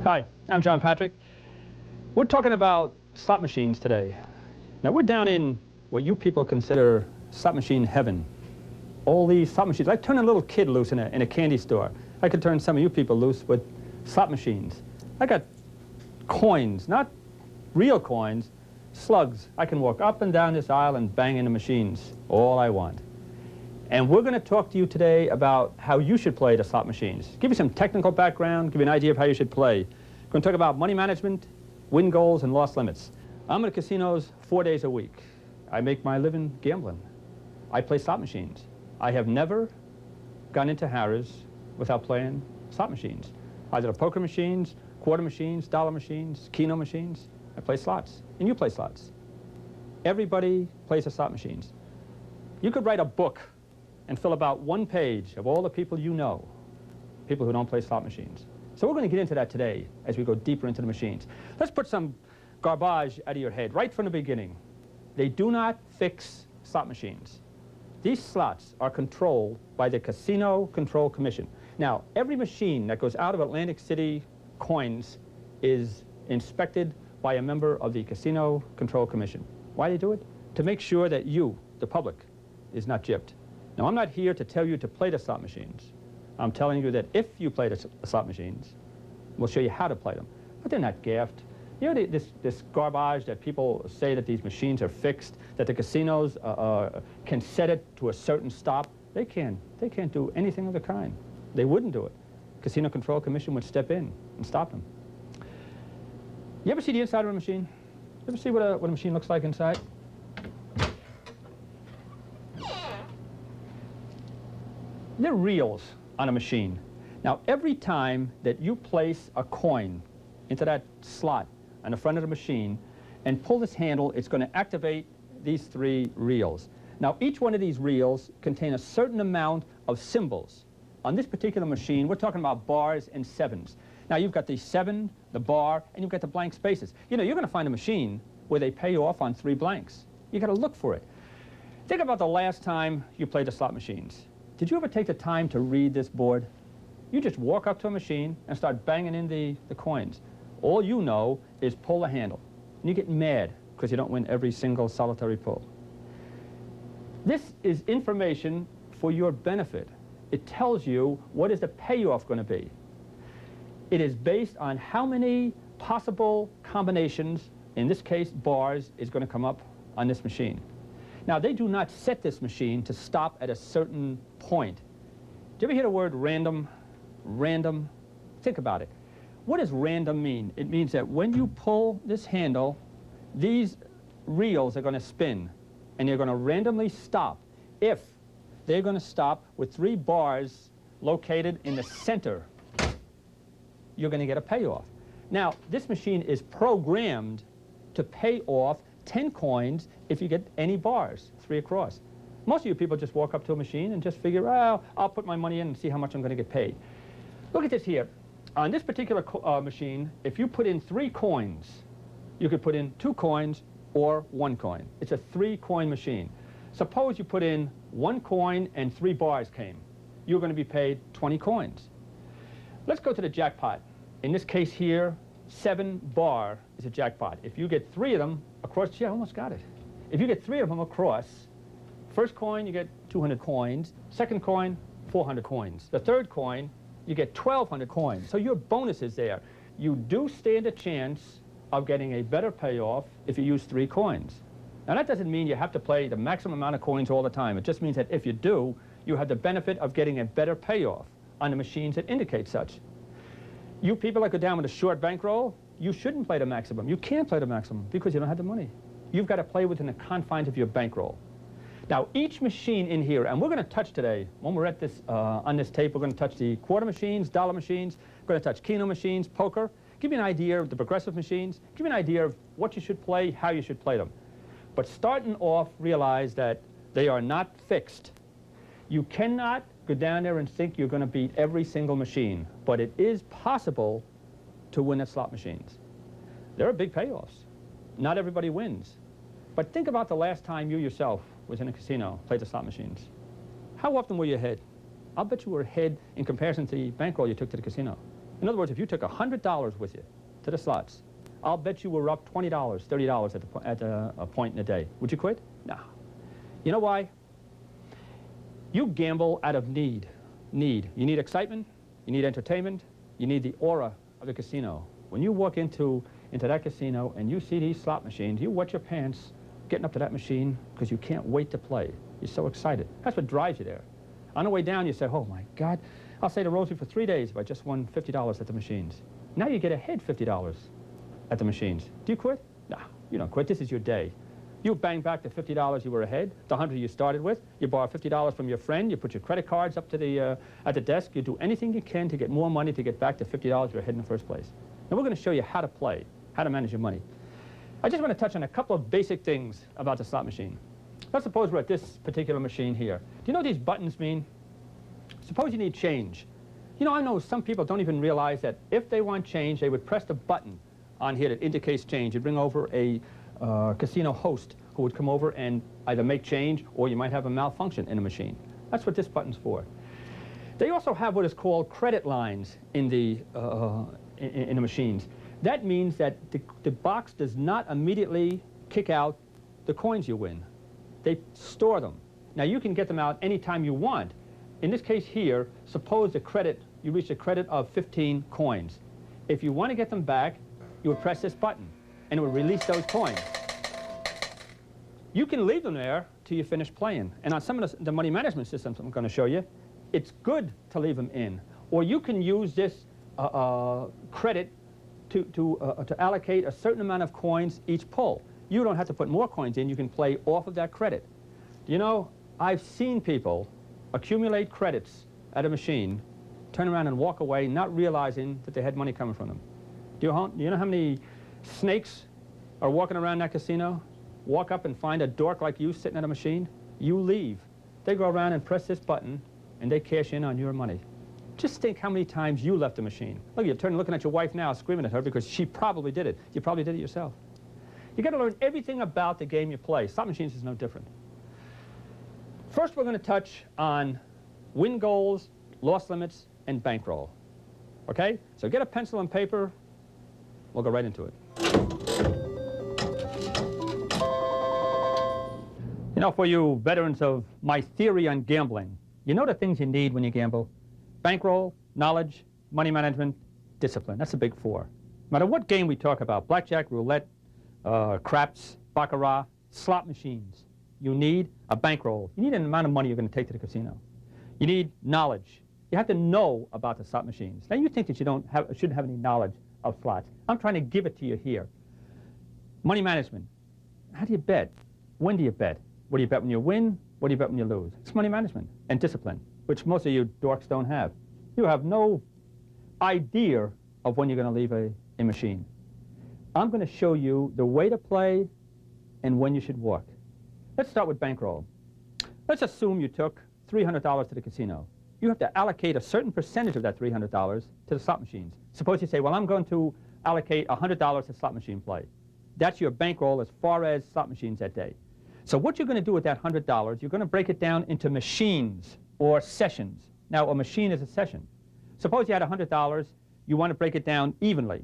Hi, I'm John Patrick. We're talking about slot machines today. Now we're down in what you people consider slot machine heaven. All these slot machines. I turn a little kid loose in a candy store. I could turn some of you people loose with slot machines. I got coins, not real coins, slugs. I can walk up and down this aisle and bang into machines all I want. And we're going to talk to you today about how you should play the slot machines. Give you some technical background, give you an idea of how you should play. We're going to talk about money management, win goals, and loss limits. I'm in casinos 4 days a week. I make my living gambling. I play slot machines. I have never gone into Harrah's without playing slot machines. Either the poker machines, quarter machines, dollar machines, keno machines. I play slots, and you play slots. Everybody plays the slot machines. You could write a book and fill about 1 page of all the people you know, people who don't play slot machines. So we're going to get into that today as we go deeper into the machines. Let's put some garbage out of your head right from the beginning. They do not fix slot machines. These slots are controlled by the Casino Control Commission. Now, every machine that goes out of Atlantic City coins is inspected by a member of the Casino Control Commission. Why do they do it? To make sure that you, the public, is not gypped. Now, I'm not here to tell you to play the slot machines. I'm telling you that if you play the slot machines, we'll show you how to play them. But they're not gaffed. You know, this garbage that people say that these machines are fixed, that the casinos can set it to a certain stop. They can't do anything of the kind. They wouldn't do it. Casino Control Commission would step in and stop them. You ever see the inside of a machine? You ever see what a machine looks like inside? They're reels on a machine. Now, every time that you place a coin into that slot on the front of the machine and pull this handle, it's going to activate these 3 reels. Now, each one of these reels contain a certain amount of symbols. On this particular machine, we're talking about bars and 7s. Now, you've got the 7, the bar, and you've got the blank spaces. You know, you're going to find a machine where they pay off on 3 blanks. You've got to look for it. Think about the last time you played the slot machines. Did you ever take the time to read this board? You just walk up to a machine and start banging in the coins. All you know is pull the handle. And you get mad because you don't win every single solitary pull. This is information for your benefit. It tells you what is the payoff going to be. It is based on how many possible combinations, in this case bars, is going to come up on this machine. Now, they do not set this machine to stop at a certain point. Do you ever hear the word random? Random? Think about it. What does random mean? It means that when you pull this handle, these reels are going to spin, and they're going to randomly stop. If they're going to stop with 3 bars located in the center, you're going to get a payoff. Now, this machine is programmed to pay off 10 coins if you get any bars, 3 across. Most of you people just walk up to a machine and just figure, oh, I'll put my money in and see how much I'm going to get paid. Look at this here. On this particular machine, if you put in 3 coins, you could put in 2 coins or 1 coin. It's a 3-coin machine. Suppose you put in 1 coin and 3 bars came. You're going to be paid 20 coins. Let's go to the jackpot. In this case here, 7 bar is a jackpot. If you get 3 of them across, gee, I almost got it. If you get 3 of them across, first coin, you get 200 coins. Second coin, 400 coins. The third coin, you get 1,200 coins. So your bonus is there. You do stand a chance of getting a better payoff if you use 3 coins. Now, that doesn't mean you have to play the maximum amount of coins all the time. It just means that if you do, you have the benefit of getting a better payoff on the machines that indicate such. You people that go down with a short bankroll, you shouldn't play the maximum. You can't play the maximum because you don't have the money. You've got to play within the confines of your bankroll. Now, each machine in here, and we're going to touch today, when we're at this, on this tape, we're going to touch the quarter machines, dollar machines, we're going to touch keno machines, poker, give you an idea of the progressive machines, give you an idea of what you should play, how you should play them. But starting off, realize that they are not fixed. You cannot go down there and think you're going to beat every single machine, but it is possible to win at slot machines. There are big payoffs. Not everybody wins. But think about the last time you yourself was in a casino, played the slot machines. How often were you ahead? I'll bet you were ahead in comparison to the bankroll you took to the casino. In other words, if you took $100 with you to the slots, I'll bet you were up $20, $30 at a point in the day. Would you quit? No. You know why? You gamble out of need. You need excitement, you need entertainment, you need the aura of the casino. When you walk into that casino and you see these slot machines, you wet your pants getting up to that machine because you can't wait to play. You're so excited. That's what drives you there. On the way down, you say, oh my God, I'll say the rosary for 3 days if I just won $50 at the machines. Now you get ahead $50 at the machines. Do you quit? No, you don't quit. This is your day. You bang back the $50 you were ahead, the 100 you started with. You borrow $50 from your friend. You put your credit cards up to the at the desk. You do anything you can to get more money to get back to $50 you're ahead in the first place. And we're going to show you how to play, how to manage your money. I just want to touch on a couple of basic things about the slot machine. Let's suppose we're at this particular machine here. Do you know what these buttons mean? Suppose you need change. You know, I know some people don't even realize that if they want change, they would press the button on here that indicates change. You'd bring over a casino host who would come over and either make change or you might have a malfunction in a machine. That's what this button's for. They also have what is called credit lines in the machines. That means that the box does not immediately kick out the coins you win. They store them. Now you can get them out anytime you want. In this case here, suppose you reach a credit of 15 coins. If you want to get them back, you would press this button and it would release those coins. You can leave them there till you finish playing. And on some of the money management systems I'm going to show you, it's good to leave them in. Or you can use this credit to allocate a certain amount of coins each pull. You don't have to put more coins in. You can play off of that credit. You know, I've seen people accumulate credits at a machine, turn around and walk away not realizing that they had money coming from them. Do you know how many snakes are walking around that casino? Walk up and find a dork like you sitting at a machine? You leave. They go around and press this button and they cash in on your money. Just think how many times you left the machine. Look, you're turning looking at your wife now, screaming at her because she probably did it. You probably did it yourself. You got to learn everything about the game you play. Slot machines is no different. First, we're going to touch on win goals, loss limits, and bankroll. Okay? So get a pencil and paper. We'll go right into it. You know, for you veterans of my theory on gambling, you know the things you need when you gamble? Bankroll, knowledge, money management, discipline. That's the big four. No matter what game we talk about, blackjack, roulette, craps, baccarat, slot machines, you need a bankroll. You need an amount of money you're going to take to the casino. You need knowledge. You have to know about the slot machines. Now you think that you shouldn't have any knowledge of slots. I'm trying to give it to you here. Money management. How do you bet? When do you bet? What do you bet when you win? What do you bet when you lose? It's money management and discipline, which most of you dorks don't have. You have no idea of when you're going to leave a machine. I'm going to show you the way to play and when you should walk. Let's start with bankroll. Let's assume you took $300 to the casino. You have to allocate a certain percentage of that $300 to the slot machines. Suppose you say, well, I'm going to allocate $100 to slot machine play. That's your bankroll as far as slot machines that day. So what you're going to do with that $100, you're going to break it down into machines or sessions. Now, a machine is a session. Suppose you had $100, you want to break it down evenly.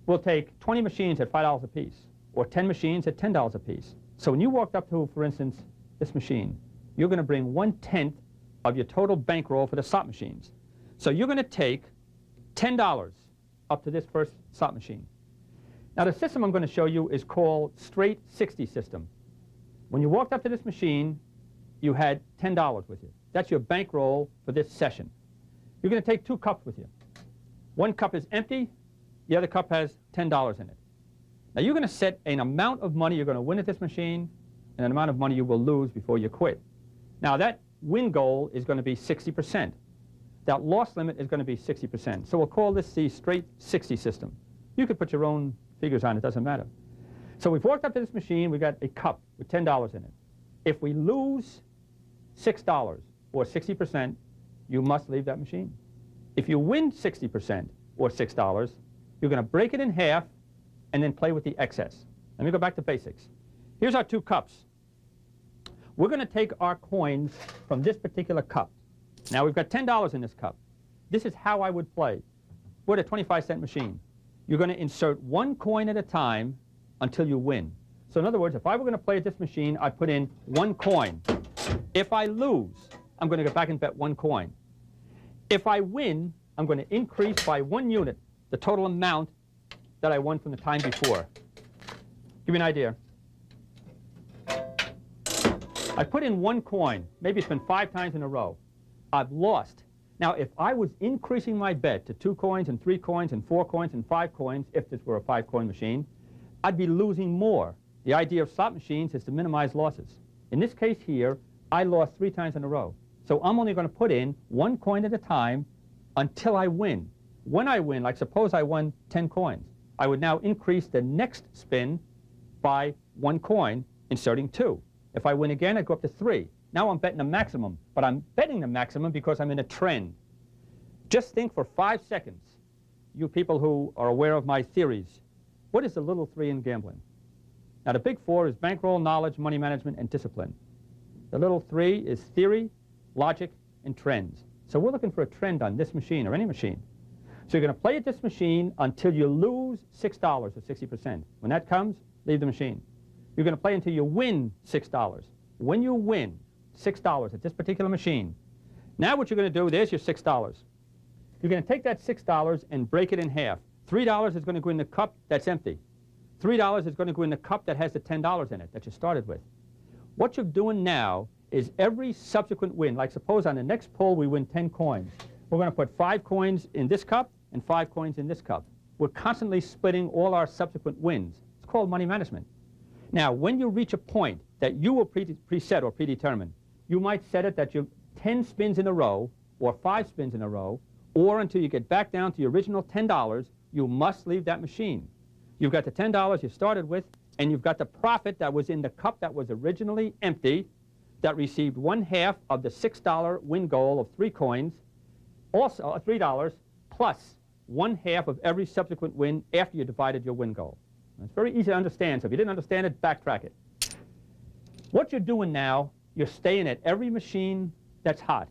We'll take 20 machines at $5 a piece, or 10 machines at $10 a piece. So when you walked up to, for instance, this machine, you're going to bring 1/10 of your total bankroll for the slot machines. So you're going to take $10 up to this first slot machine. Now the system I'm going to show you is called straight 60 system. When you walked up to this machine, you had $10 with you. That's your bankroll for this session. You're going to take 2 cups with you. One cup is empty, the other cup has $10 in it. Now you're going to set an amount of money you're going to win at this machine and an amount of money you will lose before you quit. Now that win goal is going to be 60%. That loss limit is going to be 60%. So we'll call this the straight 60 system. You could put your own figures on it, doesn't matter. So we've walked up to this machine, we've got a cup with $10 in it. If we lose $6 or 60%, you must leave that machine. If you win 60% or $6, you're going to break it in half and then play with the excess. Let me go back to basics. Here's our 2 cups. We're going to take our coins from this particular cup. Now we've got $10 in this cup. This is how I would play. We're at a 25-cent machine. You're going to insert one coin at a time until you win. So in other words, if I were going to play at this machine, I'd put in one coin. If I lose, I'm going to go back and bet one coin. If I win, I'm going to increase by 1 unit the total amount that I won from the time before. Give you an idea. I put in one coin. Maybe it's been 5 times in a row. I've lost. Now, if I was increasing my bet to 2 coins and 3 coins and 4 coins and 5 coins, if this were a 5-coin machine, I'd be losing more. The idea of slot machines is to minimize losses. In this case here, I lost 3 times in a row. So I'm only going to put in 1 coin at a time until I win. When I win, like suppose I won 10 coins, I would now increase the next spin by 1 coin, inserting 2. If I win again, I go up to 3. Now I'm betting a maximum, but I'm betting the maximum because I'm in a trend. Just think for 5 seconds, you people who are aware of my theories, what is the little 3 in gambling? Now the big 4 is bankroll, knowledge, money management, and discipline. The little 3 is theory, logic, and trends. So we're looking for a trend on this machine or any machine. So you're going to play at this machine until you lose $6 or 60%. When that comes, leave the machine. You're going to play until you win $6. When you win $6 at this particular machine, now what you're going to do, there's your $6. You're going to take that $6 and break it in half. $3 is going to go in the cup that's empty. $3 is going to go in the cup that has the $10 in it that you started with. What you're doing now is every subsequent win, like suppose on the next pull we win 10 coins. We're going to put 5 coins in this cup and 5 coins in this cup. We're constantly splitting all our subsequent wins. It's called money management. Now, when you reach a point that you will preset or predetermine, you might set it that you're 10 spins in a row or 5 spins in a row, or until you get back down to your original $10, you must leave that machine. You've got the $10 you started with, and you've got the profit that was in the cup that was originally empty, that received 1/2 of the $6 win goal of 3 coins, also $3, plus 1/2 of every subsequent win after you divided your win goal. It's very easy to understand, so if you didn't understand it, backtrack it. What you're doing now, you're staying at every machine that's hot.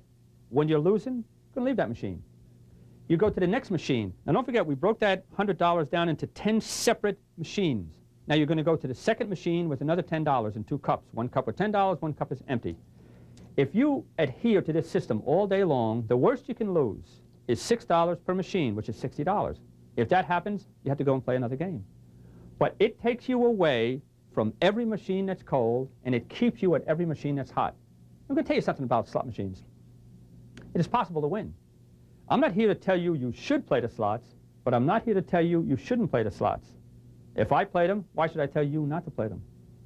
When you're losing, you're going to leave that machine. You go to the next machine. Now don't forget, we broke that $100 down into 10 separate machines. Now you're going to go to the second machine with another $10 in 2 cups. 1 cup with $10, 1 cup is empty. If you adhere to this system all day long, the worst you can lose is $6 per machine, which is $60. If that happens, you have to go and play another game. But it takes you away from every machine that's cold, and it keeps you at every machine that's hot. I'm going to tell you something about slot machines. It is possible to win. I'm not here to tell you you should play the slots, but I'm not here to tell you you shouldn't play the slots. If I played them, why should I tell you not to play them?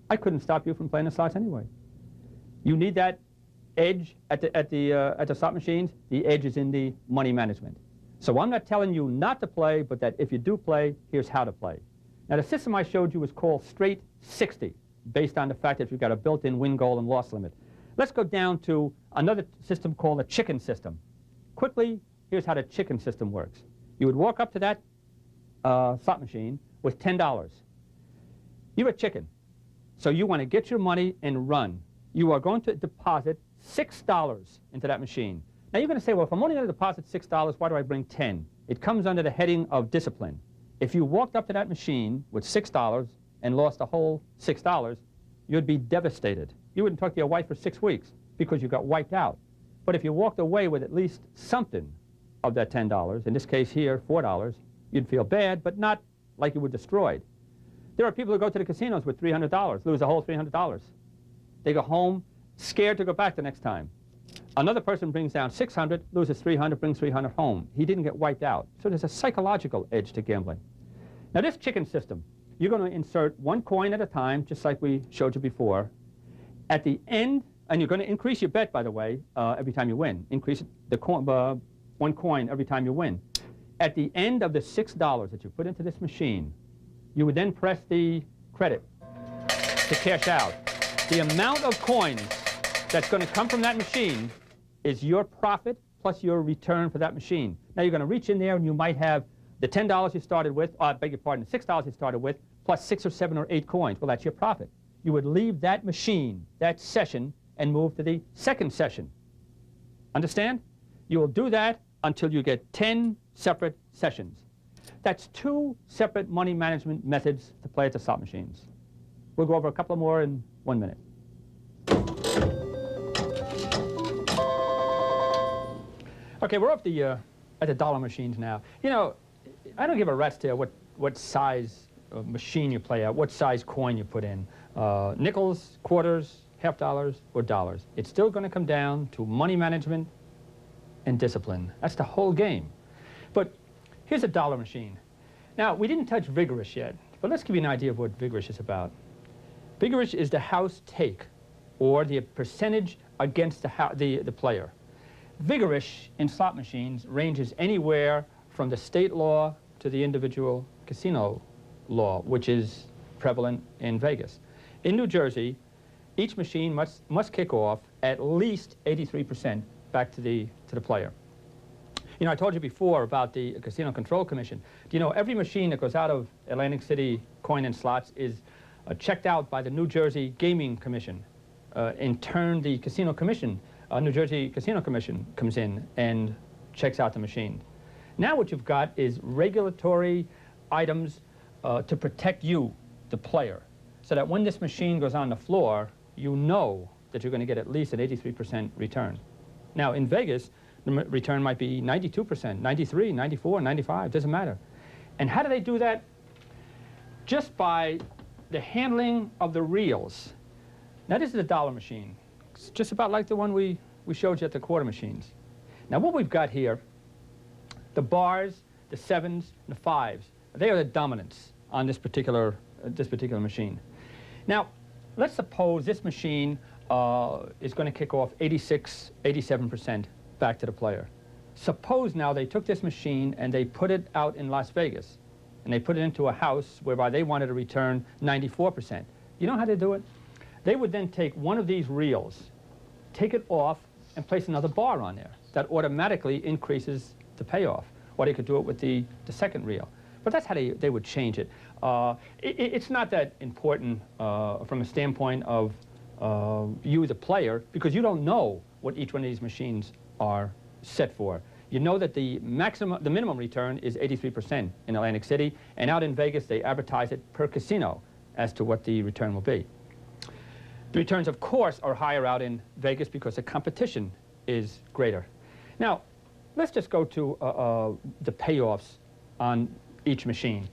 I couldn't stop you from playing the slots anyway. You need that edge at the slot machines. The edge is in the money management. So I'm not telling you not to play, but that if you do play, here's how to play. Now the system I showed you is called straight 60, based on the fact that you've got a built-in win goal and loss limit. Let's go down to another system called a chicken system. Quickly, here's how the chicken system works. You would walk up to that slot machine with $10. You're a chicken, so you want to get your money and run. You are going to deposit $6 into that machine. Now you're going to say, well, if I'm only going to deposit $6, why do I bring 10? It comes under the heading of discipline. If you walked up to that machine with $6 and lost the whole $6, you'd be devastated. You wouldn't talk to your wife for 6 weeks because you got wiped out. But if you walked away with at least something of that $10, in this case here, $4, you'd feel bad, but not like you were destroyed. There are people who go to the casinos with $300, lose the whole $300. They go home scared to go back the next time. Another person brings down $600, loses $300, brings $300 home. He didn't get wiped out. So there's a psychological edge to gambling. Now this chicken system, you're going to insert 1 coin at a time, just like we showed you before. At the end, and you're going to increase your bet, by the way, every time you win. Increase the 1 coin every time you win. At the end of the $6 that you put into this machine, you would then press the credit to cash out. The amount of coins that's going to come from that machine is your profit plus your return for that machine. Now you're going to reach in there and you might have the $10 you started with, I beg your pardon, the $6 you started with, plus 6 or 7 or 8 coins. Well, that's your profit. You would leave that machine, that session, and move to the second session. Understand? You will do that until you get 10 separate sessions. That's 2 separate money management methods to play at the slot machines. We'll go over a couple more in 1 minute. Okay, we're up at the dollar machines now. You know, I don't give a rat's tail what size machine you play at, what size coin you put in. Nickels, quarters, half dollars, or dollars. It's still going to come down to money management and discipline. That's the whole game. But here's a dollar machine. Now, we didn't touch vigorish yet, but let's give you an idea of what vigorish is about. Vigorish is the house take, or the percentage against the player. Vigorish in slot machines ranges anywhere from the state law to the individual casino law, which is prevalent in Vegas. In New Jersey, each machine must kick off at least 83% back to the player. You know, I told you before about the Casino Control Commission. Do you know every machine that goes out of Atlantic City coin and slots is checked out by the New Jersey Gaming Commission. In turn, the Casino Commission, New Jersey Casino Commission comes in and checks out the machine. Now what you've got is regulatory items to protect you, the player, so that when this machine goes on the floor, you know that you're going to get at least an 83% return. Now, in Vegas, the return might be 92%, 93, 94, 95, doesn't matter. And how do they do that? Just by the handling of the reels. Now, this is a dollar machine. It's just about like the one we showed you at the quarter machines. Now, what we've got here, the bars, the 7s, and the 5s, they are the dominants on this particular machine. Now, let's suppose this machine is going to kick off 86, 87% back to the player. Suppose now they took this machine and they put it out in Las Vegas, and they put it into a house whereby they wanted to return 94%. You know how they do it? They would then take one of these reels, take it off, and place another bar on there. That automatically increases the payoff. Or they could do it with the second reel. But that's how they would change it. It's not that important from a standpoint of you, the player, because you don't know what each one of these machines are set for. You know that the minimum return is 83% in Atlantic City, and out in Vegas they advertise it per casino as to what the return will be. The returns, of course, are higher out in Vegas because the competition is greater. Now, let's just go to the payoffs on each machine.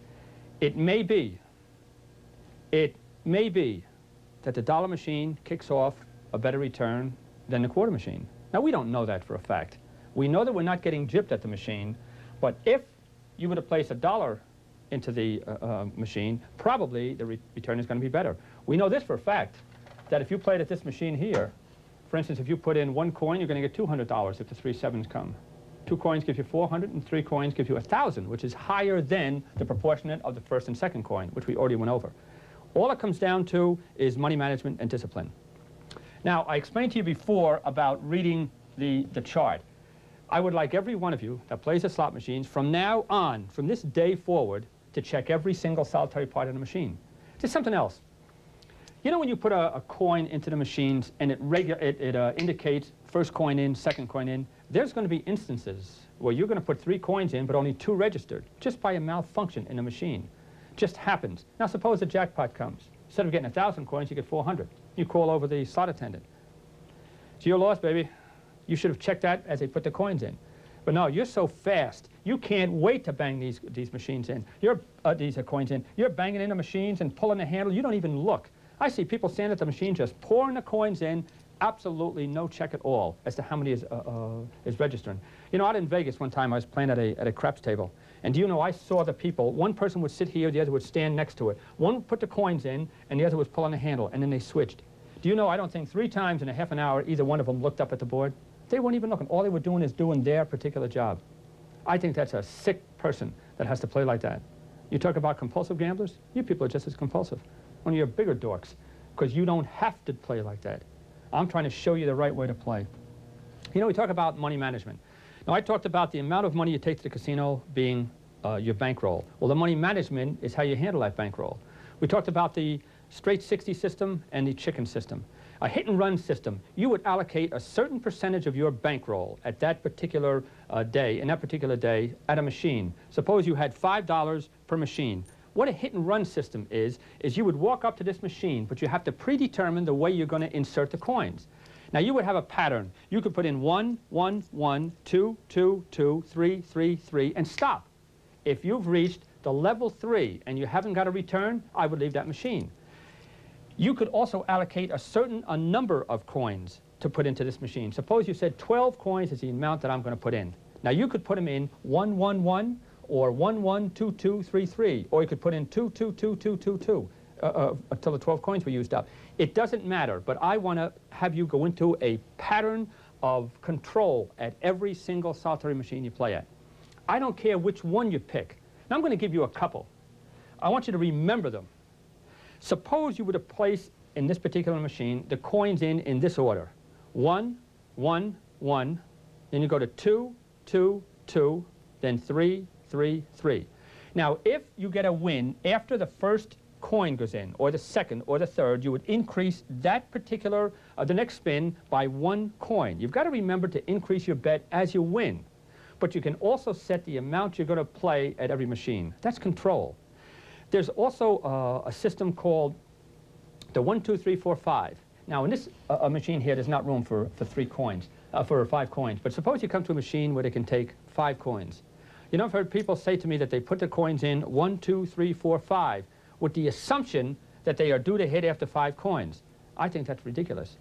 It may be that the dollar machine kicks off a better return than the quarter machine. Now, we don't know that for a fact. We know that we're not getting gypped at the machine, but if you were to place $1 into the machine, probably the return is going to be better. We know this for a fact, that if you played at this machine here, for instance, if you put in 1 coin, you're going to get $200 if the 3 7s come. 2 coins give you 400, and 3 coins give you 1,000, which is higher than the proportionate of the first and second coin, which we already went over. All it comes down to is money management and discipline. Now, I explained to you before about reading the chart. I would like every one of you that plays the slot machines from now on, from this day forward, to check every single solitary part of the machine. Just something else. You know when you put a coin into the machines and it indicates first coin in, second coin in, there's going to be instances where you're going to put 3 coins in but only 2 registered, just by a malfunction in the machine. Just happens. Now suppose the jackpot comes. Instead of getting 1,000 coins, you get 400. You call over the slot attendant. It's your loss, baby. You should have checked that as they put the coins in. But no, you're so fast, you can't wait to bang these machines in. These coins in. You're banging in the machines and pulling the handle. You don't even look. I see people stand at the machine just pouring the coins in, absolutely no check at all as to how many is registering. You know, out in Vegas one time I was playing at a craps table, and do you know I saw the people, one person would sit here, the other would stand next to it. One put the coins in, and the other was pulling the handle, and then they switched. Do you know, I don't think 3 times in a half an hour either one of them looked up at the board. They weren't even looking. All they were doing is doing their particular job. I think that's a sick person that has to play like that. You talk about compulsive gamblers, you people are just as compulsive. Only you're bigger dorks, because you don't have to play like that. I'm trying to show you the right way to play. You know, we talk about money management. Now, I talked about the amount of money you take to the casino being your bankroll. Well, the money management is how you handle that bankroll. We talked about the straight 60 system and the chicken system. A hit and run system, you would allocate a certain percentage of your bankroll at that particular day, at a machine. Suppose you had $5 per machine. What a hit and run system is you would walk up to this machine, but you have to predetermine the way you're going to insert the coins. Now you would have a pattern. You could put in 1, 1, 1, 2, 2, 2, 3, 3, 3, and stop. If you've reached the level 3 and you haven't got a return, I would leave that machine. You could also allocate a number of coins to put into this machine. Suppose you said 12 coins is the amount that I'm going to put in. Now you could put them in 1, 1, 1, or 1, 1, 2, 2, 3, 3, or you could put in 2, 2, 2, 2, 2, 2, until the 12 coins were used up. It doesn't matter, but I want to have you go into a pattern of control at every single solitary machine you play at. I don't care which one you pick. Now I'm going to give you a couple. I want you to remember them. Suppose you were to place in this particular machine the coins in this order. 1, 1, 1, then you go to 2, 2, 2, then 3, 3, 3. Now if you get a win after the first coin goes in, or the second, or the third, you would increase that particular, the next spin by 1 coin. You've got to remember to increase your bet as you win. But you can also set the amount you're going to play at every machine. That's control. There's also a system called the 1, 2, 3, 4, 5. Now in this machine here, there's not room for 3 coins, for 5 coins. But suppose you come to a machine where they can take 5 coins. You know, I've heard people say to me that they put the coins in 1, 2, 3, 4, 5 with the assumption that they are due to hit after 5 coins. I think that's ridiculous.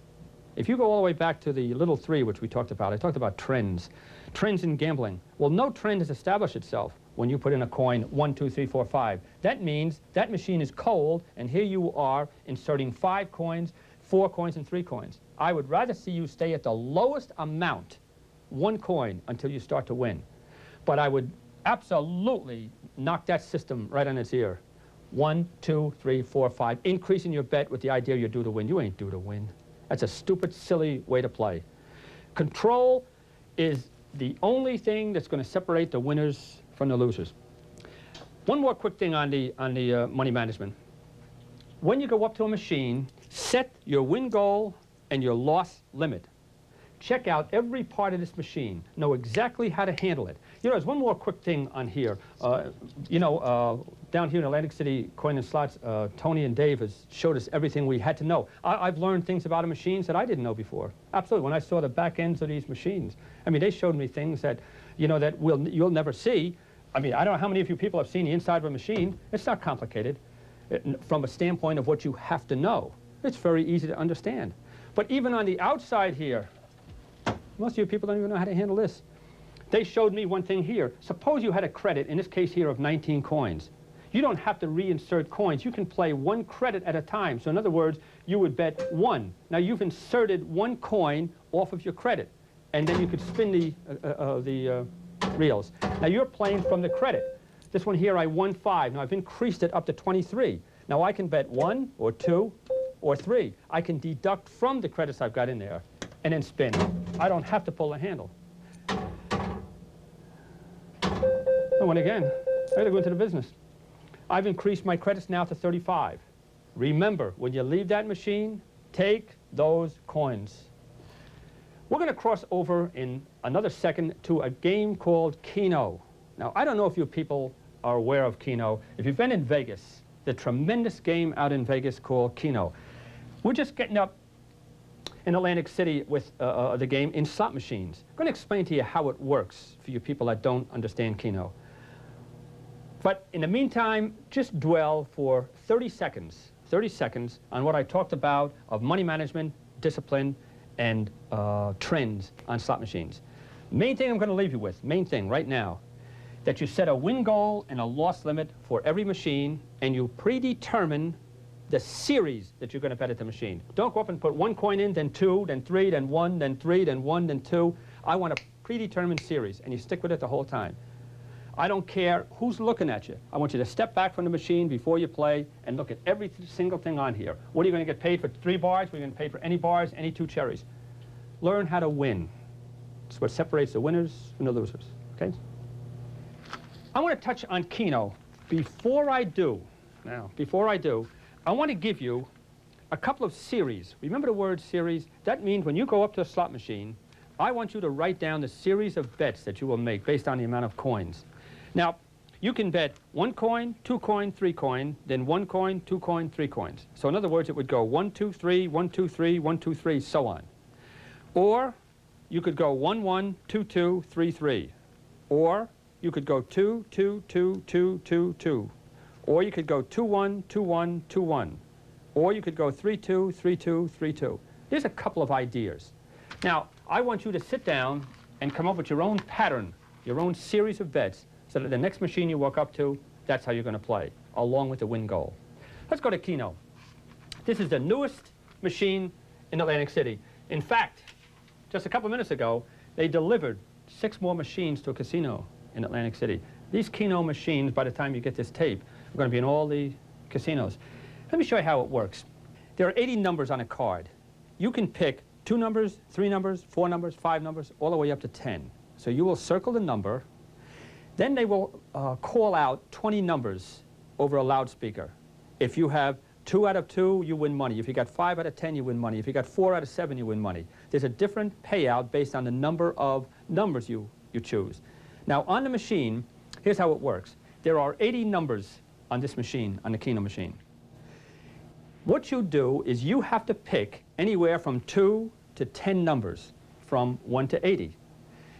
If you go all the way back to the little 3, which we talked about, I talked about trends. Trends in gambling. Well, no trend has established itself when you put in a coin 1, 2, 3, 4, 5. That means that machine is cold, and here you are inserting 5 coins, 4 coins, and 3 coins. I would rather see you stay at the lowest amount, 1 coin, until you start to win. But I would absolutely knock that system right on its ear. 1, 2, 3, 4, 5. Increasing your bet with the idea you're due to win. You ain't due to win. That's a stupid, silly way to play. Control is the only thing that's going to separate the winners from the losers. One more quick thing on the money management. When you go up to a machine, set your win goal and your loss limit. Check out every part of this machine. Know exactly how to handle it. You know, there's one more quick thing on here. Down here in Atlantic City Coin and Slots, Tony and Dave has showed us everything we had to know. I've learned things about machines that I didn't know before. Absolutely. When I saw the back ends of these machines, I mean, they showed me things that, you know, that you'll never see. I mean, I don't know how many of you people have seen the inside of a machine. It's not complicated from a standpoint of what you have to know. It's very easy to understand. But even on the outside here, most of you people don't even know how to handle this. They showed me one thing here. Suppose you had a credit, in this case here, of 19 coins. You don't have to reinsert coins. You can play 1 credit at a time. So in other words, you would bet 1. Now you've inserted 1 coin off of your credit, and then you could spin the reels. Now you're playing from the credit. This one here, I won 5. Now I've increased it up to 23. Now I can bet 1 or 2 or 3. I can deduct from the credits I've got in there and then spin. I don't have to pull the handle. And again, I got to go into the business. I've increased my credits now to 35. Remember, when you leave that machine, take those coins. We're going to cross over in another second to a game called Keno. Now, I don't know if you people are aware of Keno. If you've been in Vegas, the tremendous game out in Vegas called Keno. We're just getting up in Atlantic City with the game in slot machines. I'm going to explain to you how it works for you people that don't understand Keno. But in the meantime, just dwell for 30 seconds on what I talked about of money management, discipline, and trends on slot machines. Main thing I'm going to leave you with, main thing right now, that you set a win goal and a loss limit for every machine, and you predetermine the series that you're going to bet at the machine. Don't go up and put 1 coin in, then 2, then 3, then 1, then 3, then 1, then 2. I want a predetermined series, and you stick with it the whole time. I don't care who's looking at you. I want you to step back from the machine before you play and look at every single thing on here. What are you going to get paid for 3 bars? What are you going to pay for any bars, any 2 cherries? Learn how to win. It's what separates the winners from the losers, okay? I want to touch on Keno. Before I do, I want to give you a couple of series. Remember the word series? That means when you go up to a slot machine, I want you to write down the series of bets that you will make based on the amount of coins. Now, you can bet 1 coin, 2 coin, 3 coin, then 1 coin, 2 coin, 3 coins. So in other words, it would go 1, 2, 3, 1, 2, 3, 1, 2, 3, so on. Or you could go 1, 1, 2, 2, 3, 3. Or you could go 2, 2, 2, 2, 2, 2. Or you could go 2, 1, 2, 1, 2, 1. Or you could go 3, 2, 3, 2, 3, 2. There's a couple of ideas. Now, I want you to sit down and come up with your own pattern, your own series of bets, so that the next machine you walk up to, that's how you're going to play, along with the win goal. Let's go to Keno. This is the newest machine in Atlantic City. In fact, just a couple minutes ago, they delivered 6 more machines to a casino in Atlantic City. These Keno machines, by the time you get this tape, are going to be in all the casinos. Let me show you how it works. There are 80 numbers on a card. You can pick 2 numbers, 3 numbers, 4 numbers, 5 numbers, all the way up to 10. So you will circle the number. Then they will call out 20 numbers over a loudspeaker. If you have 2 out of 2, you win money. If you got 5 out of 10, you win money. If you got 4 out of 7, you win money. There's a different payout based on the number of numbers you choose. Now, on the machine, here's how it works. There are 80 numbers on this machine, on the Keno machine. What you do is you have to pick anywhere from 2 to 10 numbers, from 1 to 80.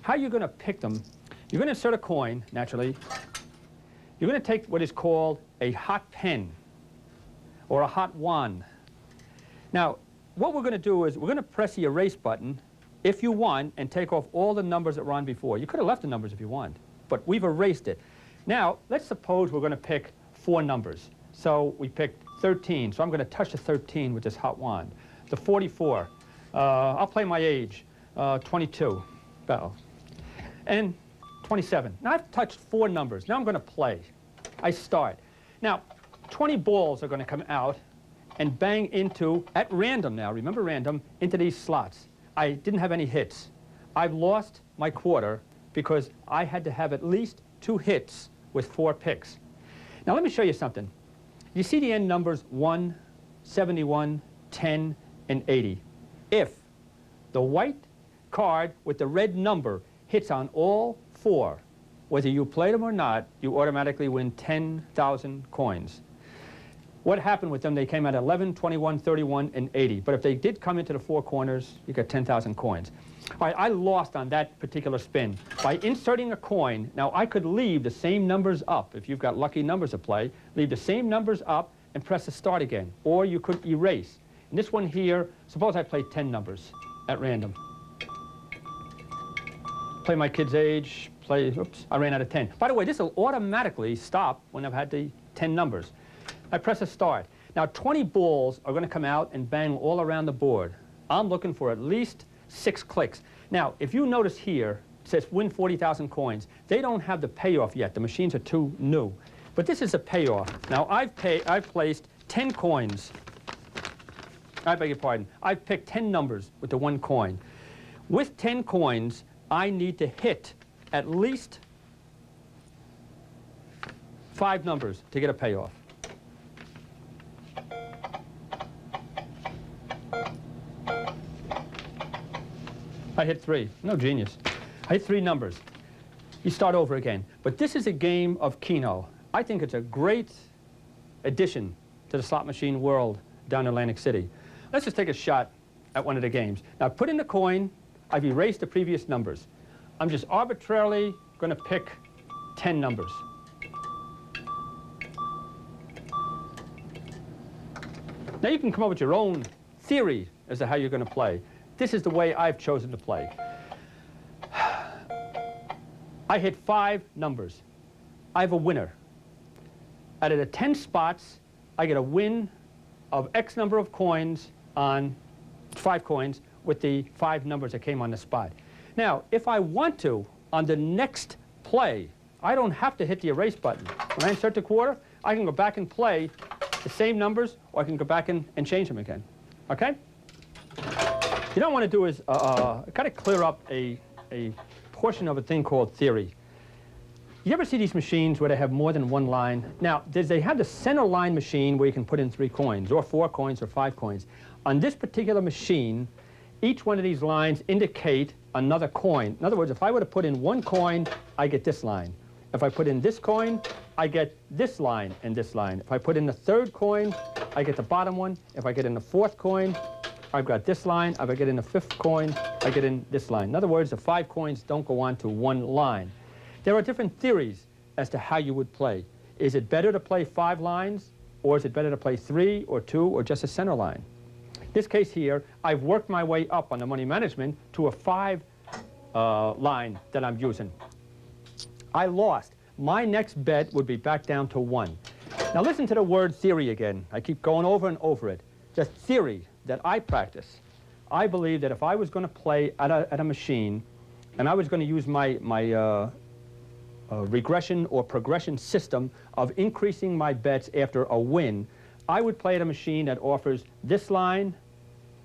How you're going to pick them, you're going to insert a coin, naturally. You're going to take what is called a hot pen or a hot wand. Now, what we're going to do is we're going to press the erase button if you want and take off all the numbers that were on before. You could have left the numbers if you want, but we've erased it. Now, let's suppose we're going to pick 4 numbers. So we picked 13, so I'm going to touch the 13 with this hot wand. The 44, I'll play my age, 22, well, and 27. Now I've touched 4 numbers. Now I'm going to play. I start. Now, 20 balls are going to come out and bang into, at random now, remember random, into these slots. I didn't have any hits. I've lost my quarter because I had to have at least 2 hits with 4 picks. Now let me show you something. You see the end numbers 1, 71, 10, and 80. If the white card with the red number hits on all 4, whether you played them or not, you automatically win 10,000 coins. What happened with them? They came at 11, 21, 31, and 80. But if they did come into the 4 corners, you got 10,000 coins. All right, I lost on that particular spin. By inserting a coin, now I could leave the same numbers up. If you've got lucky numbers to play, leave the same numbers up and press the start again. Or you could erase. In this one here, suppose I played 10 numbers at random. Play my kid's age, oops, I ran out of 10. By the way, this will automatically stop when I've had the 10 numbers. I press a start. Now 20 balls are going to come out and bang all around the board. I'm looking for at least 6 clicks. Now, if you notice here, it says win 40,000 coins. They don't have the payoff yet. The machines are too new. But this is a payoff. Now, I've placed 10 coins. I beg your pardon. I've picked 10 numbers with the 1 coin. With 10 coins, I need to hit at least 5 numbers to get a payoff. I hit 3. No genius. I hit 3 numbers. You start over again. But this is a game of Keno. I think it's a great addition to the slot machine world down in Atlantic City. Let's just take a shot at one of the games. Now, put in the coin. I've erased the previous numbers. I'm just arbitrarily going to pick 10 numbers. Now, you can come up with your own theory as to how you're going to play. This is the way I've chosen to play. I hit 5 numbers. I have a winner. Out of the 10 spots, I get a win of X number of coins on 5 coins with the 5 numbers that came on the spot. Now, if I want to, on the next play, I don't have to hit the erase button. When I insert the quarter, I can go back and play the same numbers, or I can go back and change them again. Okay? What you don't want to do is kind of clear up a portion of a thing called theory. You ever see these machines where they have more than one line? Now, they have the center line machine where you can put in 3 coins, or 4 coins, or 5 coins. On this particular machine, each one of these lines indicate another coin. In other words, if I were to put in 1 coin, I get this line. If I put in this coin, I get this line and this line. If I put in the 3rd coin, I get the bottom one. If I get in the 4th coin, I've got this line. If I get in the 5th coin, I get in this line. In other words, the 5 coins don't go on to 1 line. There are different theories as to how you would play. Is it better to play 5 lines, or is it better to play 3 or 2 or just a center line? This case here, I've worked my way up on the money management to a 5 line that I'm using. I lost. My next bet would be back down to 1. Now listen to the word theory again. I keep going over and over it. Just theory that I practice. I believe that if I was going to play at a machine, and I was going to use my regression or progression system of increasing my bets after a win, I would play at a machine that offers this line,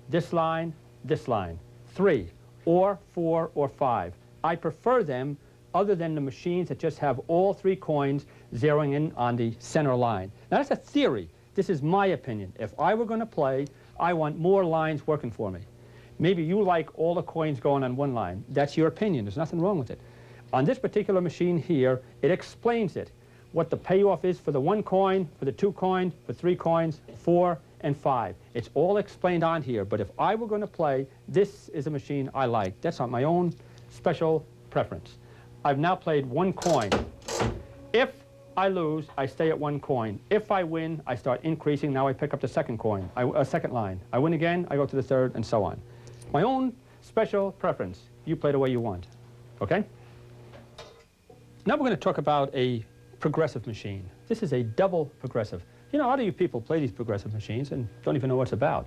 this line, this line, 3, or 4, or 5. I prefer them other than the machines that just have all 3 coins zeroing in on the center line. Now that's a theory. This is my opinion. If I were going to play, I want more lines working for me. Maybe you like all the coins going on 1 line. That's your opinion. There's nothing wrong with it. On this particular machine here, it explains it. What the payoff is for the 1 coin, for the 2 coins, for 3 coins, 4, and 5. It's all explained on here. But if I were going to play, this is a machine I like. That's on my own special preference. I've now played 1 coin. If I lose, I stay at 1 coin. If I win, I start increasing. Now I pick up the 2nd coin, second line. I win again, I go to the 3rd, and so on. My own special preference. You play the way you want. Okay? Now we're going to talk about a progressive machine. This is a double progressive. You know, a lot of you people play these progressive machines and don't even know what it's about.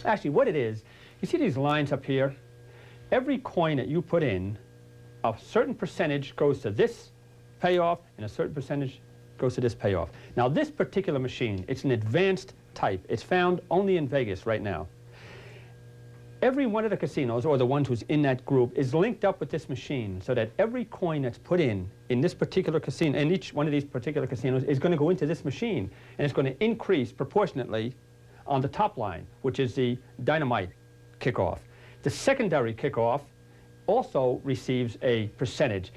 Actually, what it is, you see these lines up here? Every coin that you put in, a certain percentage goes to this payoff, and a certain percentage goes to this payoff. Now, this particular machine, it's an advanced type. It's found only in Vegas right now. Every one of the casinos, or the ones who's in that group, is linked up with this machine so that every coin that's put in this particular casino, in each one of these particular casinos, is going to go into this machine, and it's going to increase proportionately on the top line, which is the dynamite kickoff. The secondary kickoff also receives a percentage.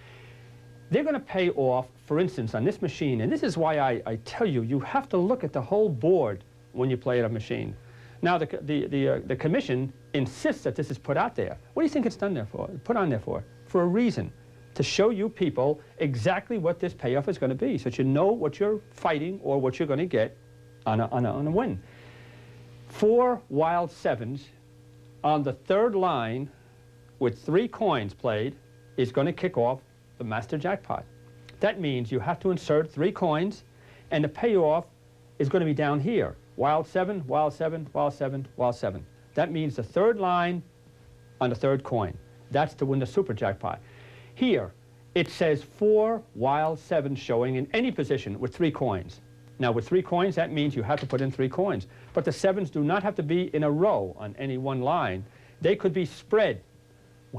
They're going to pay off, for instance, on this machine, and this is why I tell you, you have to look at the whole board when you play at a machine. Now, the commission insists that this is put out there. What do you think it's done there for? Put on there for? For a reason. To show you people exactly what this payoff is going to be, so that you know what you're fighting or what you're going to get on a win. 4 wild 7s on the 3rd line with 3 coins played is going to kick off the master jackpot. That means you have to insert 3 coins, and the payoff is going to be down here. Wild 7, wild 7, wild 7, wild 7. That means the 3rd line on the 3rd coin. That's to win the super jackpot. Here, it says 4 wild 7s showing in any position with 3 coins. Now, with 3 coins, that means you have to put in 3 coins. But the 7s do not have to be in a row on any one line. They could be spread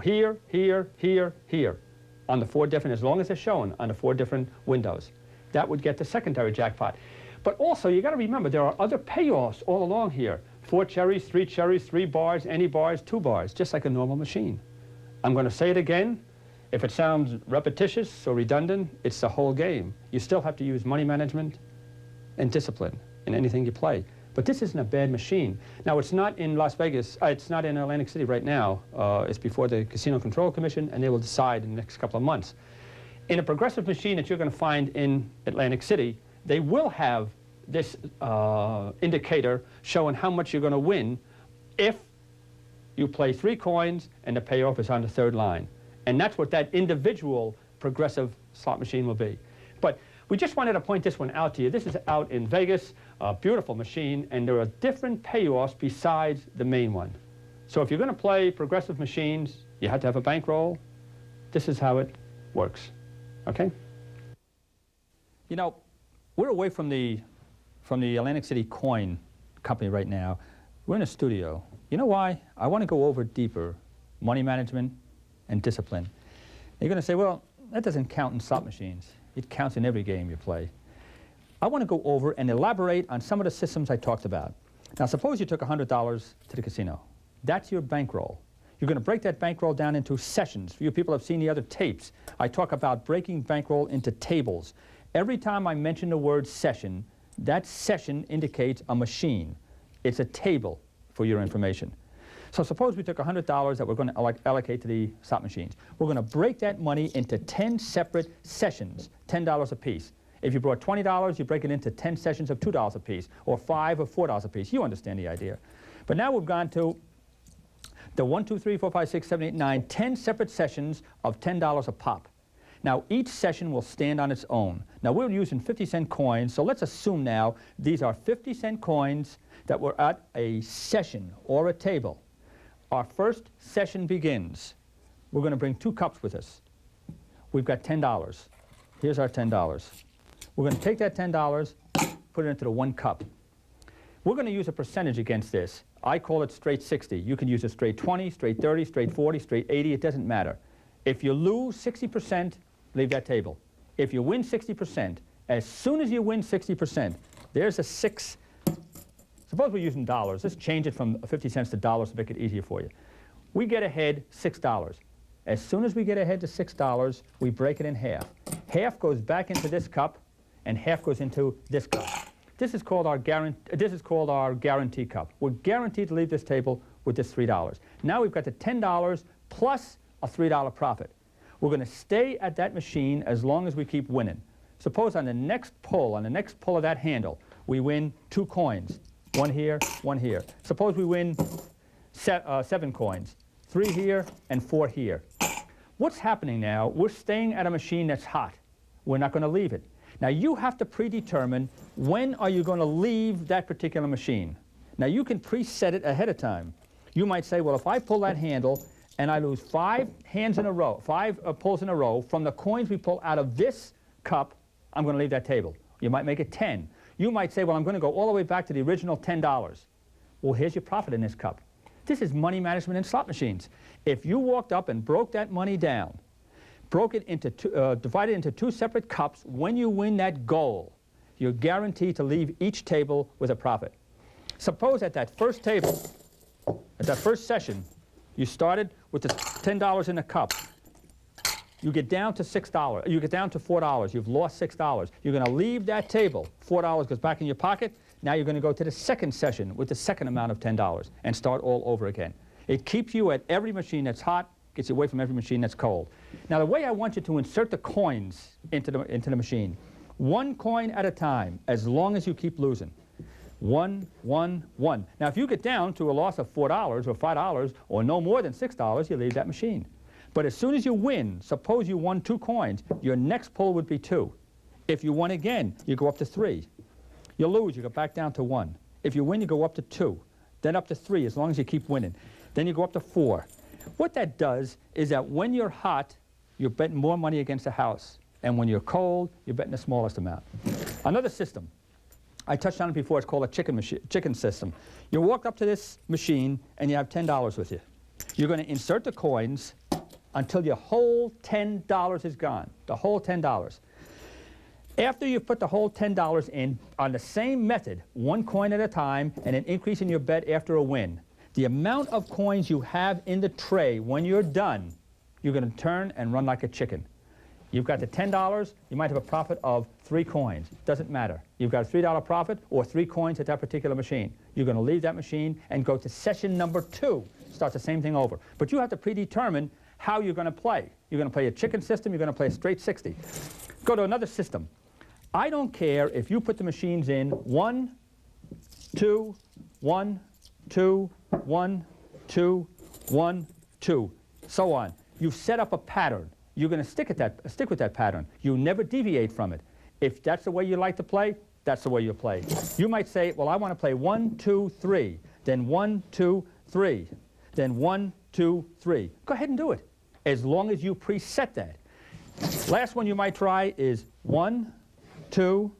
here, here, here, here on the 4 different, as long as they're shown on the 4 different windows. That would get the secondary jackpot. But also, you got to remember, there are other payoffs all along here. 4 cherries, 3 bars, any bars, 2 bars, just like a normal machine. I'm going to say it again. If it sounds repetitious or redundant, it's the whole game. You still have to use money management and discipline in anything you play. But this isn't a bad machine. Now, it's not in Las Vegas. It's not in Atlantic City right now. It's before the Casino Control Commission, and they will decide in the next couple of months. In a progressive machine that you're going to find in Atlantic City, they will have this indicator showing how much you're going to win if you play 3 coins and the payoff is on the 3rd line. And that's what that individual progressive slot machine will be. But we just wanted to point this one out to you. This is out in Vegas, a beautiful machine, and there are different payoffs besides the main one. So if you're going to play progressive machines, you have to have a bankroll. This is how it works. Okay? You know, we're away from the Atlantic City Coin Company right now. We're in a studio. You know why? I want to go over deeper money management and discipline. You're going to say, well, that doesn't count in slot machines. It counts in every game you play. I want to go over and elaborate on some of the systems I talked about. Now, suppose you took $100 to the casino. That's your bankroll. You're going to break that bankroll down into sessions. You people have seen the other tapes. I talk about breaking bankroll into tables. Every time I mention the word session, that session indicates a machine. It's a table for your information. So suppose we took $100 that we're going to allocate to the slot machines. We're going to break that money into 10 separate sessions, $10 a piece. If you brought $20, you break it into 10 sessions of $2 a piece, or $5 or $4 a piece. You understand the idea. But now we've gone to the 1, 2, 3, 4, 5, 6, 7, 8, 9, 10 separate sessions of $10 a pop. Now, each session will stand on its own. Now, we're using 50-cent coins, so let's assume now these are 50-cent coins that were at a session or a table. Our first session begins. We're going to bring 2 cups with us. We've got $10. Here's our $10. We're going to take that $10, put it into the 1 cup. We're going to use a percentage against this. I call it straight 60. You can use a straight 20, straight 30, straight 40, straight 80. It doesn't matter. If you lose 60%, leave that table. If you win 60%, as soon as you win 60%, there's a 6. Suppose we're using dollars. Let's change it from 50 cents to dollars to make it easier for you. We get ahead $6. As soon as we get ahead to $6, we break it in half. Half goes back into this cup, and half goes into this cup. This is called our guarantee cup. We're guaranteed to leave this table with this $3. Now we've got the $10 plus a $3 profit. We're going to stay at that machine as long as we keep winning. Suppose on the next pull of that handle, we win 2 coins. 1 here, 1 here. Suppose we win 7 coins. 3 here and 4 here. What's happening now? We're staying at a machine that's hot. We're not going to leave it. Now, you have to predetermine when are you going to leave that particular machine. Now, you can preset it ahead of time. You might say, well, if I pull that handle and I lose 5 hands in a row, 5 pulls in a row from the coins we pull out of this cup, I'm going to leave that table. You might make it 10. You might say, well, I'm going to go all the way back to the original $10. Well, here's your profit in this cup. This is money management in slot machines. If you walked up and broke that money down, broke it into divided into 2 separate cups, when you win that goal, you're guaranteed to leave each table with a profit. Suppose at that first table, at that first session, you started with the $10 in the cup. You get down to $6. You get down to $4. You've lost $6. You're going to leave that table. $4 goes back in your pocket. Now you're going to go to the second session with the second amount of $10 and start all over again. It keeps you at every machine that's hot, gets you away from every machine that's cold. Now, the way I want you to insert the coins into the machine, 1 coin at a time, as long as you keep losing. 1, 1, 1. Now, if you get down to a loss of $4 or $5 or no more than $6, you leave that machine. But as soon as you win, suppose you won 2 coins, your next pull would be 2. If you won again, you go up to 3. You lose, you go back down to 1. If you win, you go up to 2, then up to 3, as long as you keep winning. Then you go up to 4. What that does is that when you're hot, you're betting more money against the house. And when you're cold, you're betting the smallest amount. Another system, I touched on it before, it's called a chicken system. You walk up to this machine and you have $10 with you. You're going to insert the coins until your whole $10 is gone, the whole $10. After you've put the whole $10 in on the same method, 1 coin at a time, and an increase in your bet after a win, the amount of coins you have in the tray when you're done, you're going to turn and run like a chicken. You've got the $10, you might have a profit of 3 coins. Doesn't matter. You've got a $3 profit or 3 coins at that particular machine. You're going to leave that machine and go to session number 2. Start the same thing over. But you have to predetermine how you're going to play. You're going to play a chicken system, you're going to play a straight 60. Go to another system. I don't care if you put the machines in 1, 2, 1, 2, 1, 2, 1, 2, so on. You've set up a pattern. You're going to stick with that pattern. You never deviate from it. If that's the way you like to play, that's the way you play. You might say, well, I want to play 1, 2, 3, then 1, 2, 3, then 1, 2, 3. Go ahead and do it, as long as you preset that. Last one you might try is 1, 2,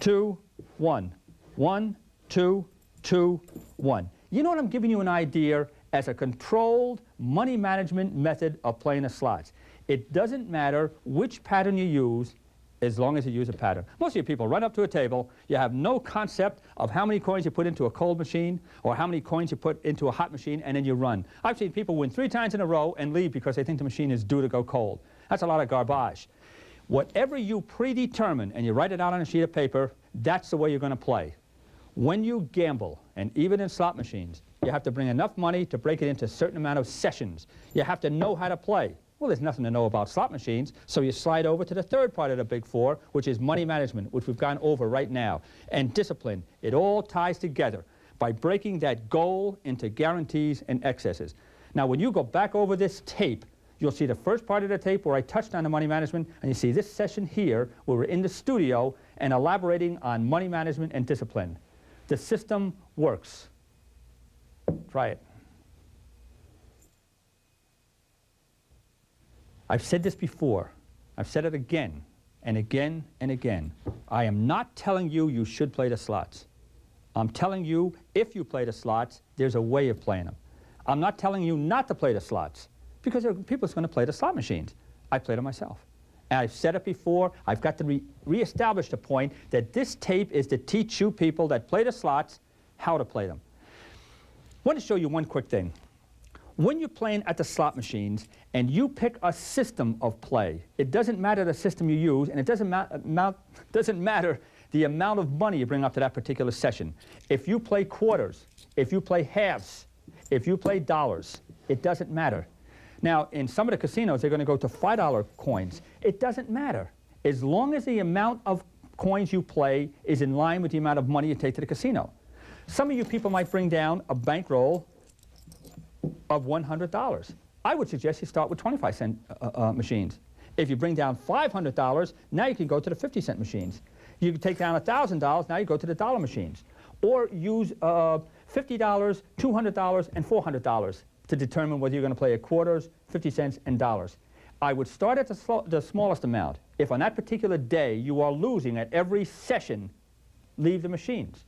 2, 1. 1, 2, 2, 1. You know what? I'm giving you an idea as a controlled money management method of playing the slots. It doesn't matter which pattern you use as long as you use a pattern. Most of you people run up to a table, you have no concept of how many coins you put into a cold machine or how many coins you put into a hot machine, and then you run. I've seen people win 3 times in a row and leave because they think the machine is due to go cold. That's a lot of garbage. Whatever you predetermine and you write it out on a sheet of paper, that's the way you're going to play. When you gamble, and even in slot machines, you have to bring enough money to break it into a certain amount of sessions. You have to know how to play. Well, there's nothing to know about slot machines, so you slide over to the third part of the big four, which is money management, which we've gone over right now, and discipline. It all ties together by breaking that goal into guarantees and excesses. Now, when you go back over this tape, you'll see the first part of the tape where I touched on the money management, and you see this session here where we're in the studio and elaborating on money management and discipline. The system works. Try it. I've said this before. I've said it again and again and again. I am not telling you you should play the slots. I'm telling you if you play the slots, there's a way of playing them. I'm not telling you not to play the slots because there are people who's going to play the slot machines. I play them myself. And I've said it before. I've got to reestablish the point that this tape is to teach you people that play the slots how to play them. I want to show you one quick thing. When you're playing at the slot machines and you pick a system of play, it doesn't matter the system you use, and it doesn't matter the amount of money you bring up to that particular session. If you play quarters, if you play halves, if you play dollars, it doesn't matter. Now, in some of the casinos, they're going to go to $5 coins. It doesn't matter. As long as the amount of coins you play is in line with the amount of money you take to the casino. Some of you people might bring down a bankroll of $100. I would suggest you start with 25-cent machines. If you bring down $500, now you can go to the 50-cent machines. You can take down $1,000, now you go to the dollar machines. Or use $50, $200, and $400 to determine whether you're going to play at quarters, 50 cents, and dollars. I would start at the smallest amount. If on that particular day you are losing at every session, leave the machines.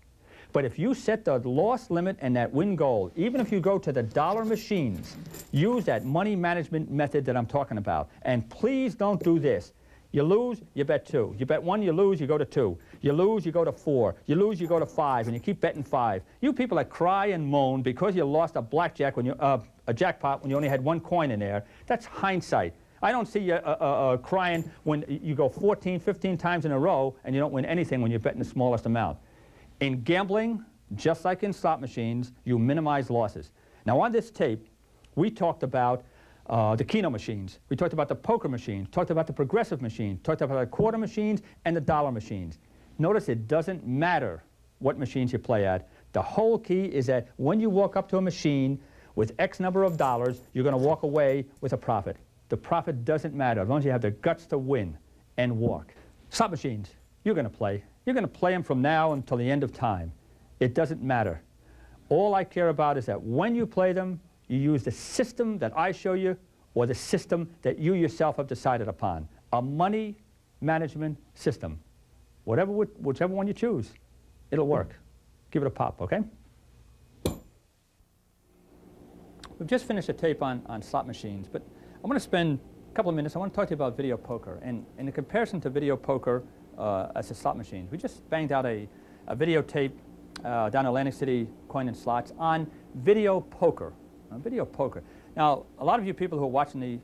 But if you set the loss limit and that win goal, even if you go to the dollar machines, use that money management method that I'm talking about. And please don't do this. You lose, you bet 2. You bet 1, you lose, you go to 2. You lose, you go to 4. You lose, you go to 5, and you keep betting 5. You people that cry and moan because you lost a blackjack when a jackpot when you only had 1 coin in there, that's hindsight. I don't see you crying when you go 14, 15 times in a row and you don't win anything when you're betting the smallest amount. In gambling, just like in slot machines, you minimize losses. Now on this tape, we talked about the Keno machines. We talked about the poker machines, talked about the progressive machines, talked about the quarter machines and the dollar machines. Notice it doesn't matter what machines you play at. The whole key is that when you walk up to a machine with X number of dollars, you're going to walk away with a profit. The profit doesn't matter as long as you have the guts to win and walk. Slot machines, you're going to play. You're going to play them from now until the end of time. It doesn't matter. All I care about is that when you play them, you use the system that I show you or the system that you yourself have decided upon. A money management system. Whichever one you choose, it'll work. Give it a pop, okay? We've just finished a tape on slot machines, but I want to spend a couple of minutes. I want to talk to you about video poker. And in comparison to video poker as a slot machine, we just banged out a videotape down in Atlantic City Coin and Slots on video poker. Video poker. Now, a lot of you people who are watching the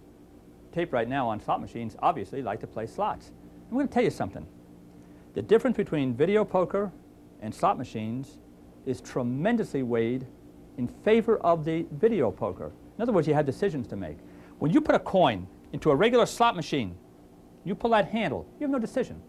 tape right now on slot machines obviously like to play slots. I'm going to tell you something. The difference between video poker and slot machines is tremendously weighed in favor of the video poker. In other words, you have decisions to make. When you put a coin into a regular slot machine, you pull that handle, you have no decision.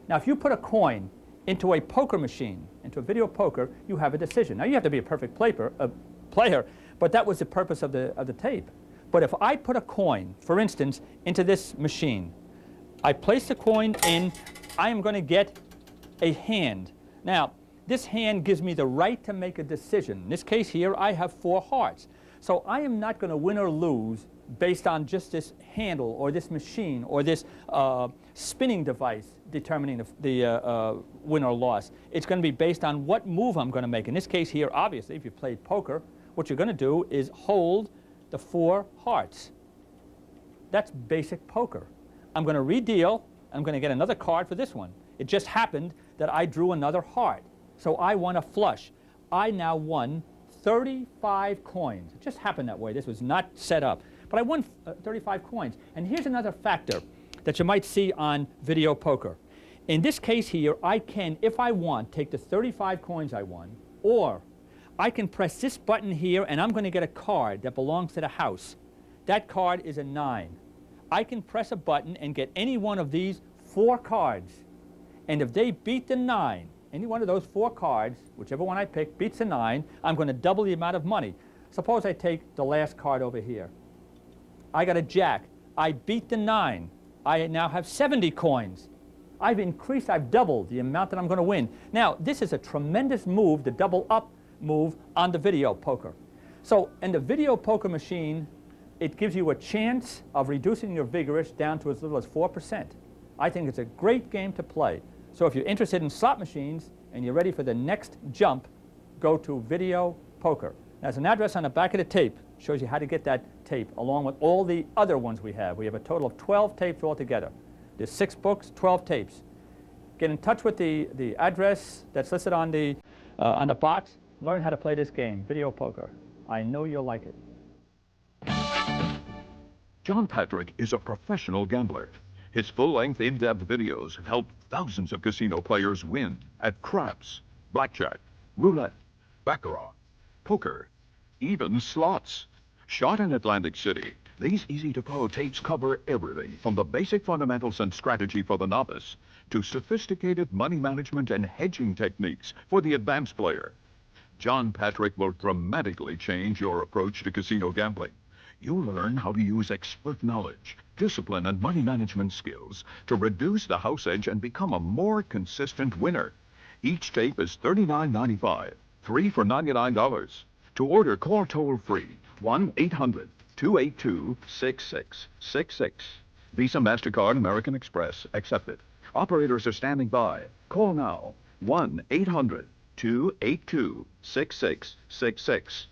Now, if you put a coin into a poker machine, into a video poker, you have a decision. Now, you have to be a perfect player, but that was the purpose of the tape. But if I put a coin, for instance, into this machine, I place the coin in, I am going to get a hand. Now, this hand gives me the right to make a decision. In this case here, I have 4 hearts. So I am not going to win or lose based on just this handle or this machine or this spinning device determining the win or loss. It's going to be based on what move I'm going to make. In this case here, obviously, if you played poker, what you're going to do is hold the 4 hearts. That's basic poker. I'm going to redeal. I'm going to get another card for this one. It just happened that I drew another heart. So I won a flush. I now won 35 coins. It just happened that way. This was not set up. But I won 35 coins. And here's another factor that you might see on video poker. In this case here, I can, if I want, take the 35 coins I won, or I can press this button here and I'm going to get a card that belongs to the house. That card is a 9. I can press a button and get any one of these 4 cards. And if they beat the 9, any one of those 4 cards, whichever one I pick, beats the 9, I'm going to double the amount of money. Suppose I take the last card over here. I got a jack. I beat the 9. I now have 70 coins. I've doubled the amount that I'm going to win. Now, this is a tremendous move, the double up move on the video poker. So in the video poker machine, it gives you a chance of reducing your vigorish down to as little as 4%. I think it's a great game to play. So if you're interested in slot machines and you're ready for the next jump, go to video poker. There's an address on the back of the tape. Shows you how to get that tape along with all the other ones we have. We have a total of 12 tapes altogether. There's 6 books, 12 tapes. Get in touch with the address that's listed on the box. Learn how to play this game, video poker. I know you'll like it. John Patrick is a professional gambler. His full-length, in-depth videos have helped thousands of casino players win at craps, blackjack, roulette, baccarat, poker, even slots. Shot in Atlantic City, these easy-to-follow tapes cover everything from the basic fundamentals and strategy for the novice to sophisticated money management and hedging techniques for the advanced player. John Patrick will dramatically change your approach to casino gambling. You'll learn how to use expert knowledge, discipline, and money management skills to reduce the house edge and become a more consistent winner. Each tape is $39.95, 3 for $99. To order, call toll-free 1-800-282-6666. Visa, MasterCard, American Express, accepted. Operators are standing by. Call now, 1-800-282-6666.